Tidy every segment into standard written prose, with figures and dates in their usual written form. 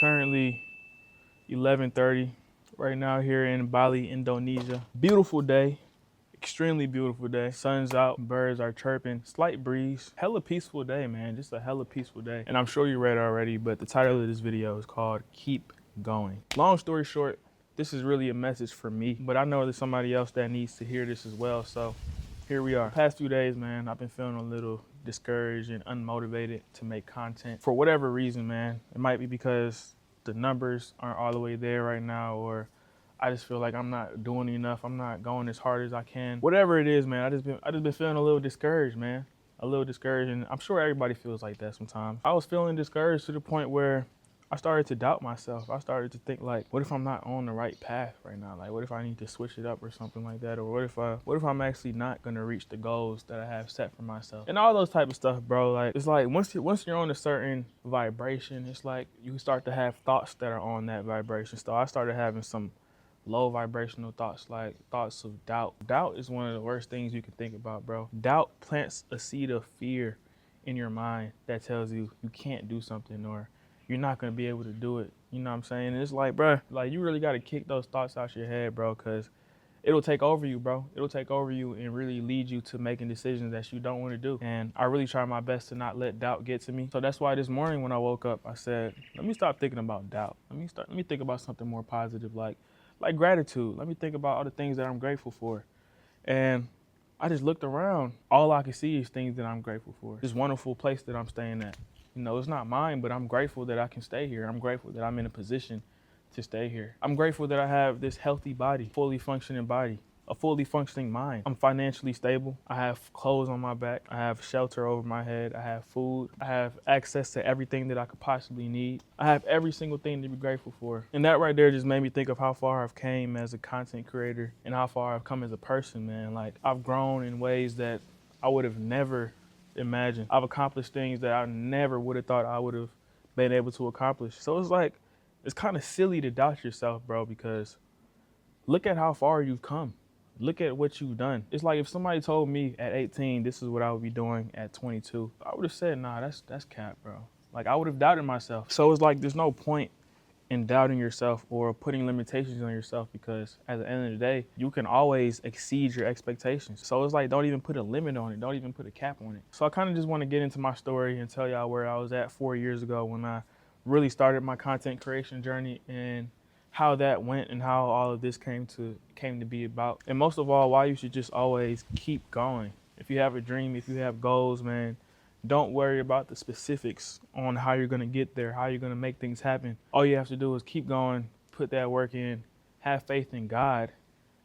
currently 11:30 right now here in Bali, Indonesia. Beautiful day, extremely beautiful day. Sun's out, birds are chirping, slight breeze. Hella peaceful day, man, just a hella peaceful day. And I'm sure you read it already, but the title of this video is called Keep Going. Long story short, this is really a message for me, but I know there's somebody else that needs to hear this as well, so here we are. The past few days, man, I've been feeling a little discouraged and unmotivated to make content for whatever reason, man. It might be because the numbers aren't all the way there right now, or I just feel like I'm not doing enough. I'm not going as hard as I can. Whatever it is, man, I just been feeling a little discouraged, man. A little discouraged, and I'm sure everybody feels like that sometimes. I was feeling discouraged to the point where I started to doubt myself. I started to think like, what if I'm not on the right path right now? Like, what if I need to switch it up or something like that? Or what if I'm actually not gonna reach the goals that I have set for myself? And all those type of stuff, bro. Like, it's like once you're on a certain vibration, it's like you start to have thoughts that are on that vibration. So I started having some low vibrational thoughts, like thoughts of doubt. Doubt is one of the worst things you can think about, bro. Doubt plants a seed of fear in your mind that tells you you can't do something, or you're not gonna be able to do it. You know what I'm saying? And it's like, bro, like you really gotta kick those thoughts out your head, bro, because it'll take over you, bro. It'll take over you and really lead you to making decisions that you don't want to do. And I really try my best to not let doubt get to me. So that's why this morning when I woke up, I said, let me stop thinking about doubt. Let me think about something more positive, like gratitude. Let me think about all the things that I'm grateful for. And I just looked around. All I could see is things that I'm grateful for. This wonderful place that I'm staying at. You know, it's not mine, but I'm grateful that I can stay here. I'm grateful that I'm in a position to stay here. I'm grateful that I have this healthy body, fully functioning body, a fully functioning mind. I'm financially stable. I have clothes on my back. I have shelter over my head. I have food. I have access to everything that I could possibly need. I have every single thing to be grateful for. And that right there just made me think of how far I've came as a content creator and how far I've come as a person, man. Like, I've grown in ways that I would have never imagined. I've accomplished things that I never would have thought I would have been able to accomplish. So it's like, it's kind of silly to doubt yourself, bro, because look at how far you've come. Look at what you've done. It's like if somebody told me at 18, this is what I would be doing at 22, I would have said, nah, that's cap, bro. Like, I would have doubted myself. So it's like, there's no point in doubting yourself or putting limitations on yourself, because at the end of the day, you can always exceed your expectations. So it's like, don't even put a limit on it. Don't even put a cap on it. So I kind of just want to get into my story and tell y'all where I was at 4 years ago when I really started my content creation journey, and how that went and how all of this came to be about. And most of all, why you should just always keep going. If you have a dream, if you have goals, man, don't worry about the specifics on how you're gonna get there, how you're gonna make things happen. All you have to do is keep going, put that work in, have faith in God,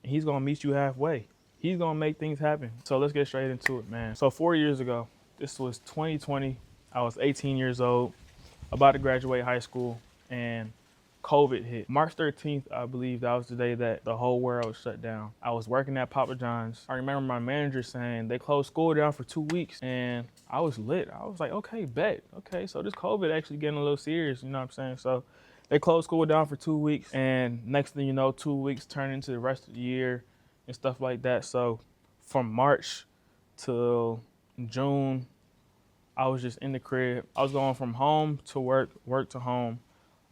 and He's gonna meet you halfway. He's gonna make things happen. So let's get straight into it, man. So 4 years ago, this was 2020, I was 18 years old, about to graduate high school, and COVID hit. March 13th, I believe that was the day that the whole world shut down. I was working at Papa John's. I remember my manager saying they closed school down for 2 weeks, and I was lit. I was like, okay, bet. Okay, so this COVID actually getting a little serious, you know what I'm saying? So they closed school down for 2 weeks, and next thing you know, 2 weeks turned into the rest of the year and stuff like that. So from March till June, I was just in the crib. I was going from home to work, work to home.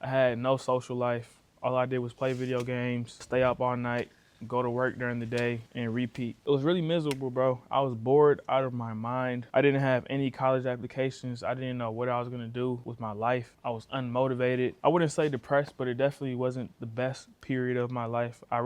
I had no social life. All I did was play video games, stay up all night, go to work during the day, and repeat. It was really miserable, bro. I was bored out of my mind. I didn't have any college applications. I didn't know what I was gonna do with my life. I was unmotivated. I wouldn't say depressed, but it definitely wasn't the best period of my life. I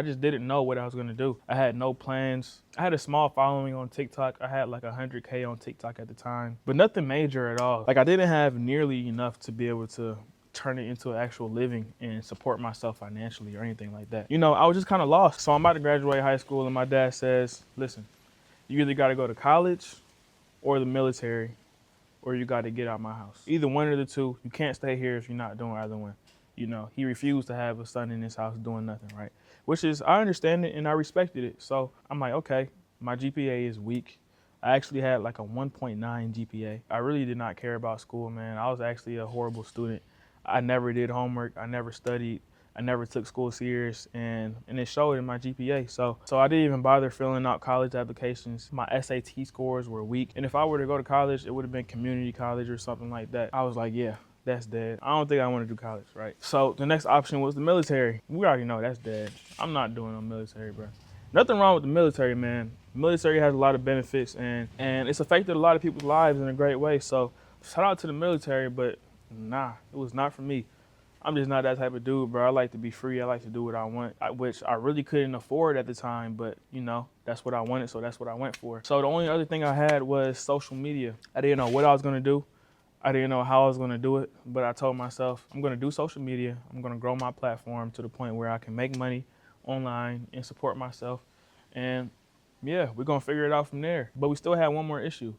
just didn't know what I was gonna do. I had no plans. I had a small following on TikTok. I had like 100K on TikTok at the time, but nothing major at all. Like, I didn't have nearly enough to be able to turn it into an actual living and support myself financially or anything like that. You know, I was just kind of lost. So I'm about to graduate high school, and my dad says, listen, you either got to go to college or the military, or you got to get out of my house. Either one of the two. You can't stay here if you're not doing either one. You know, he refused to have a son in his house doing nothing, right? Which is, I understand it and I respected it. So I'm like, okay, my GPA is weak. I actually had like a 1.9 GPA. I really did not care about school, man. I was actually a horrible student. I never did homework. I never studied. I never took school serious, and it showed in my GPA. So I didn't even bother filling out college applications. My SAT scores were weak. And if I were to go to college, it would have been community college or something like that. I was like, yeah, That's dead. I don't think I want to do college, right? So the next option was the military. We already know that's dead. I'm not doing no military, bro. Nothing wrong with the military, man. Military has a lot of benefits and it's affected a lot of people's lives in a great way. So shout out to the military, but nah, it was not for me. I'm just not that type of dude, bro. I like to be free. I like to do what I want, which I really couldn't afford at the time, but you know, that's what I wanted, so that's what I went for. So the only other thing I had was social media. I didn't know what I was gonna do. I didn't know how I was gonna do it, but I told myself, I'm gonna do social media. I'm gonna grow my platform to the point where I can make money online and support myself. And yeah, we're gonna figure it out from there. But we still had one more issue.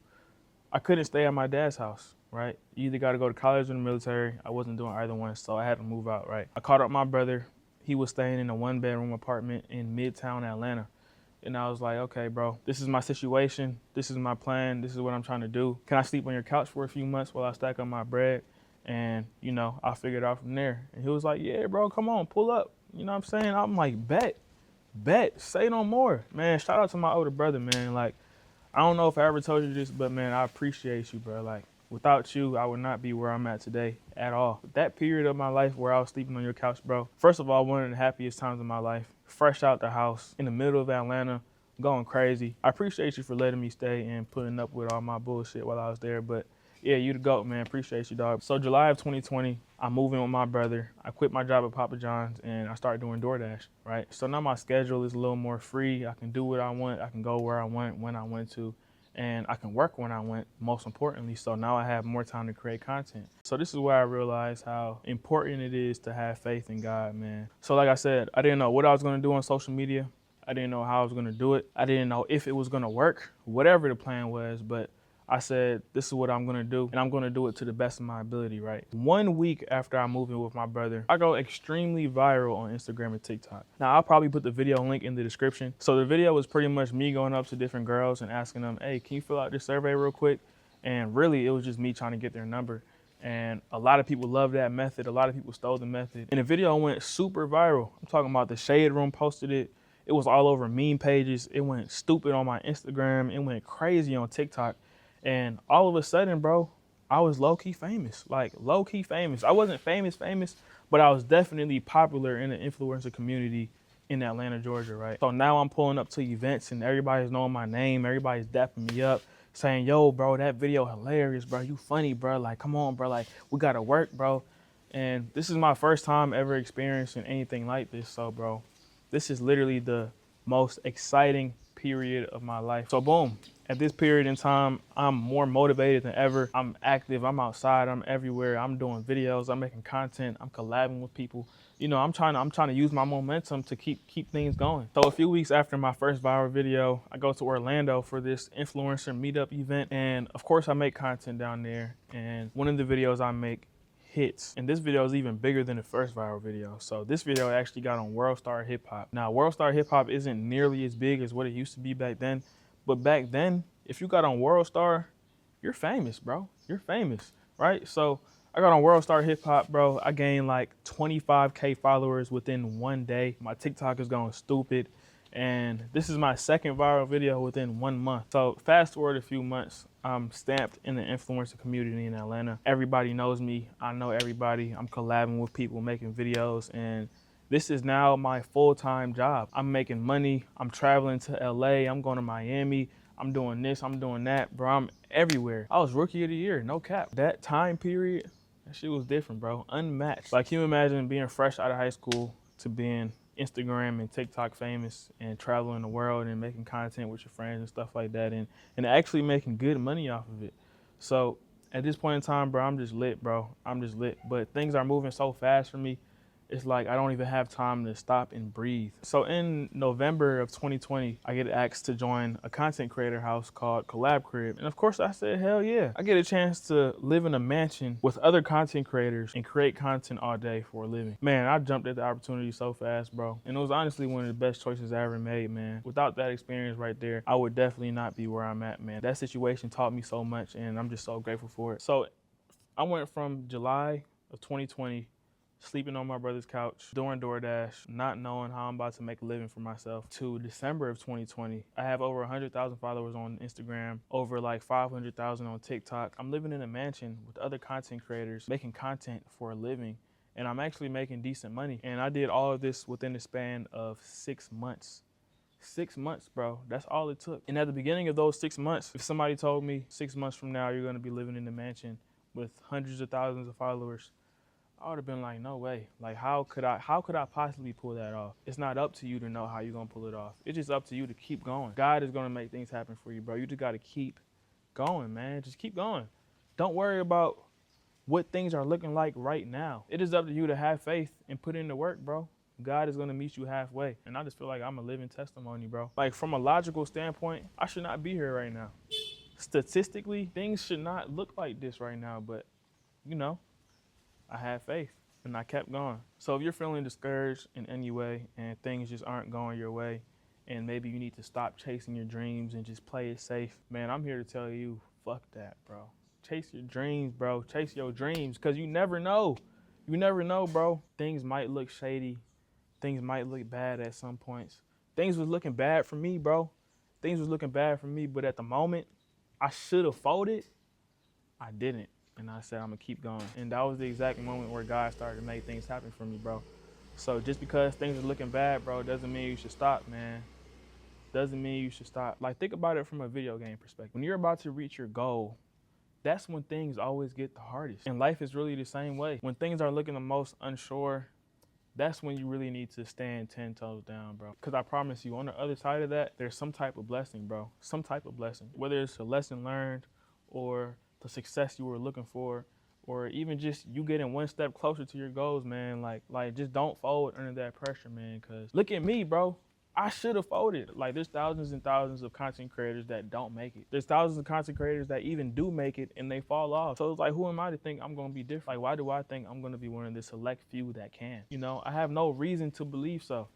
I couldn't stay at my dad's house, right? You either gotta go to college or the military. I wasn't doing either one, so I had to move out, right? I called up my brother. He was staying in a 1-bedroom apartment in Midtown Atlanta. And I was like, okay, bro, this is my situation. This is my plan. This is what I'm trying to do. Can I sleep on your couch for a few months while I stack up my bread? And, you know, I'll figure it out from there. And he was like, yeah, bro, come on, pull up. You know what I'm saying? I'm like, bet, say no more. Man, shout out to my older brother, man. Like, I don't know if I ever told you this, but man, I appreciate you, bro. Like, without you, I would not be where I'm at today at all. That period of my life where I was sleeping on your couch, bro, first of all, one of the happiest times of my life. Fresh out the house in the middle of Atlanta, going crazy. I appreciate you for letting me stay and putting up with all my bullshit while I was there. But yeah, you the GOAT, man. Appreciate you, dog. So July of 2020, I'm moving with my brother. I quit my job at Papa John's and I started doing DoorDash, right? So now my schedule is a little more free. I can do what I want. I can go where I want, when I want to. And I can work when I want, most importantly. So now I have more time to create content. So this is where I realized how important it is to have faith in God, man. So like I said, I didn't know what I was gonna do on social media. I didn't know how I was gonna do it. I didn't know if it was gonna work, whatever the plan was, but I said, this is what I'm gonna do, and I'm gonna do it to the best of my ability, right? 1 week after I moved in with my brother, I go extremely viral on Instagram and TikTok. Now, I'll probably put the video link in the description. So the video was pretty much me going up to different girls and asking them, hey, can you fill out this survey real quick? And really, it was just me trying to get their number. And a lot of people loved that method. A lot of people stole the method. And the video went super viral. I'm talking about the Shade Room posted it. It was all over meme pages. It went stupid on my Instagram. It went crazy on TikTok. And all of a sudden, bro, I was low-key famous, like low-key famous. I wasn't famous, but I was definitely popular in the influencer community in Atlanta, Georgia, right? So now I'm pulling up to events and everybody's knowing my name. Everybody's dapping me up, saying, yo, bro, that video hilarious, bro. You funny, bro. Like, come on, bro. Like, we gotta work, bro. And this is my first time ever experiencing anything like this. So, bro, this is literally the most exciting period of my life. So boom, at this period in time, I'm more motivated than ever. I'm active, I'm outside, I'm everywhere. I'm doing videos, I'm making content, I'm collabing with people. You know, I'm trying to use my momentum to keep things going. So a few weeks after my first viral video, I go to Orlando for this influencer meetup event. And of course I make content down there. And one of the videos I make hits. And this video is even bigger than the first viral video. So this video actually got on World Star Hip Hop. Now, World Star Hip Hop isn't nearly as big as what it used to be back then. But back then, if you got on World Star, you're famous, bro. You're famous, right? So I got on World Star Hip Hop, bro. I gained like 25K followers within 1 day. My TikTok is going stupid. And this is my second viral video within 1 month. So fast forward a few months, I'm stamped in the influencer community in Atlanta. Everybody knows me. I know everybody. I'm collabing with people, making videos, and this is now my full-time job. I'm making money. I'm traveling to LA. I'm going to Miami. I'm doing this. I'm doing that, bro. I'm everywhere. I was rookie of the year, no cap. That time period, that shit was different, bro. Unmatched. Like, can you imagine being fresh out of high school to being Instagram and TikTok famous and traveling the world and making content with your friends and stuff like that and actually making good money off of it. So at this point in time, bro, I'm just lit, bro. I'm just lit. But things are moving so fast for me. It's like I don't even have time to stop and breathe. So in November of 2020, I get asked to join a content creator house called Collab Crib. And of course I said, hell yeah. I get a chance to live in a mansion with other content creators and create content all day for a living. Man, I jumped at the opportunity so fast, bro. And it was honestly one of the best choices I ever made, man. Without that experience right there, I would definitely not be where I'm at, man. That situation taught me so much and I'm just so grateful for it. So I went from July of 2020 sleeping on my brother's couch, doing DoorDash, not knowing how I'm about to make a living for myself, to December of 2020. I have over 100,000 followers on Instagram, over like 500,000 on TikTok. I'm living in a mansion with other content creators, making content for a living, and I'm actually making decent money. And I did all of this within the span of 6 months. 6 months, bro. That's all it took. And at the beginning of those 6 months, if somebody told me 6 months from now you're gonna be living in a mansion with hundreds of thousands of followers, I would have been like, no way. Like, how could I possibly pull that off? It's not up to you to know how you're gonna pull it off. It's just up to you to keep going. God is gonna make things happen for you, bro. You just gotta keep going, man. Just keep going. Don't worry about what things are looking like right now. It is up to you to have faith and put in the work, bro. God is gonna meet you halfway. And I just feel like I'm a living testimony, bro. Like, from a logical standpoint, I should not be here right now. Statistically, things should not look like this right now, but you know, I had faith and I kept going. So if you're feeling discouraged in any way and things just aren't going your way, and maybe you need to stop chasing your dreams and just play it safe, man, I'm here to tell you, fuck that, bro. Chase your dreams, bro. Chase your dreams, because you never know. You never know, bro. Things might look shady. Things might look bad at some points. Things was looking bad for me, bro. Things was looking bad for me, but at the moment, I should have folded. I didn't. And I said, I'm gonna keep going. And that was the exact moment where God started to make things happen for me, bro. So just because things are looking bad, bro, doesn't mean you should stop, man. Doesn't mean you should stop. Like, think about it from a video game perspective. When you're about to reach your goal, that's when things always get the hardest. And life is really the same way. When things are looking the most unsure, that's when you really need to stand 10 toes down, bro. Because I promise you, on the other side of that, there's some type of blessing, bro. Some type of blessing. Whether it's a lesson learned or the success you were looking for, or even just you getting one step closer to your goals, man. Like just don't fold under that pressure, man. Because look at me, bro. I should have folded. Like, there's thousands and thousands of content creators that don't make it. There's thousands of content creators that even do make it and they fall off. So it's like, who am I to think I'm gonna be different? Like, why do I think I'm gonna be one of the select few that can? You know, I have no reason to believe so.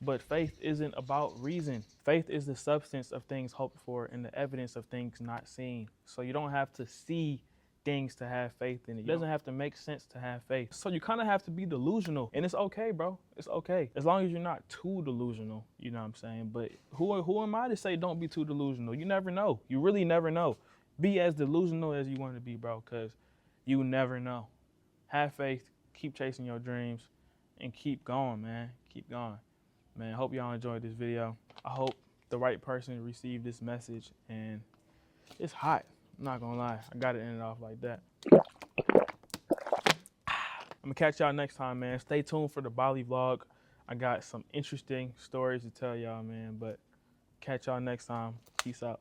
But faith isn't about reason. Faith is the substance of things hoped for and the evidence of things not seen. So you don't have to see things to have faith in it. It doesn't have to make sense to have faith. So you kind of have to be delusional, and it's okay, bro. It's okay. As long as you're not too delusional, you know what I'm saying? But who am I to say don't be too delusional? You never know. You really never know. Be as delusional as you want to be, bro, because you never know. Have faith, keep chasing your dreams, and keep going, man. Keep going. Man, I hope y'all enjoyed this video. I hope the right person received this message, and it's hot. I'm not gonna lie, I gotta end it off like that. I'm gonna catch y'all next time, man. Stay tuned for the Bali vlog. I got some interesting stories to tell y'all, man, but catch y'all next time. Peace out.